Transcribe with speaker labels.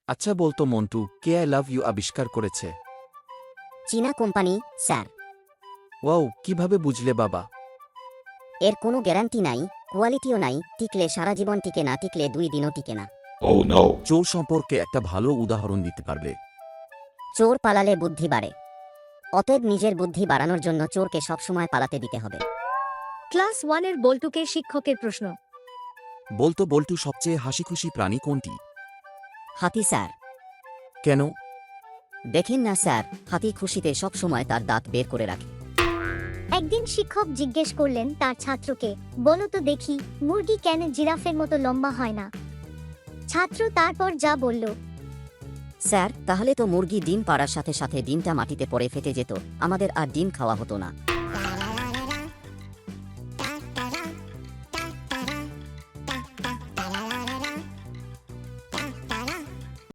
Speaker 1: আচ্ছা বলতো মন্টু, কে I love you আবিষ্কার করেছে?
Speaker 2: চীনা কোম্পানি, স্যার।
Speaker 1: ওয়াও, কিভাবে বুঝলে বাবা?
Speaker 2: এর কোনো গ্যারান্টি নাই, কোয়ালিটিও নাই, টিকলে সারা জীবন টিকে না, টিকলে 2 দিনও টিকে না।
Speaker 1: চোর সম্পর্কে একটা ভালো উদাহরণ দিতে পারবে?
Speaker 2: চোর পালালে বুদ্ধি বাড়ে। অতএব নিজের বুদ্ধি বাড়ানোর জন্য চোরকে সবসময় পালাতে দিতে হবে।
Speaker 3: ক্লাস 1-এর বল্টুকে শিক্ষকের প্রশ্ন।
Speaker 1: বলতো বল্টু, সবচেয়ে হাসিখুশি প্রাণী কোনটি?
Speaker 2: হাতি স্যার।
Speaker 1: কেন?
Speaker 2: দেখেন না স্যার, হাতি খুশিতে সবসময় তার দাঁত বের করে রাখে।
Speaker 4: একদিন শিক্ষক জিজ্ঞেস করলেন তার ছাত্রকে, বলো তো দেখি, মুরগি কেন জিরাফের মতো লম্বা হয় না? ছাত্র তারপর যা বলল।
Speaker 2: স্যার, তাহলে তো মুরগি ডিম পাড়ার সাথে সাথে ডিমটা মাটিতে পড়ে ফেটে যেত, আমাদের আর ডিম খাওয়া হতো না।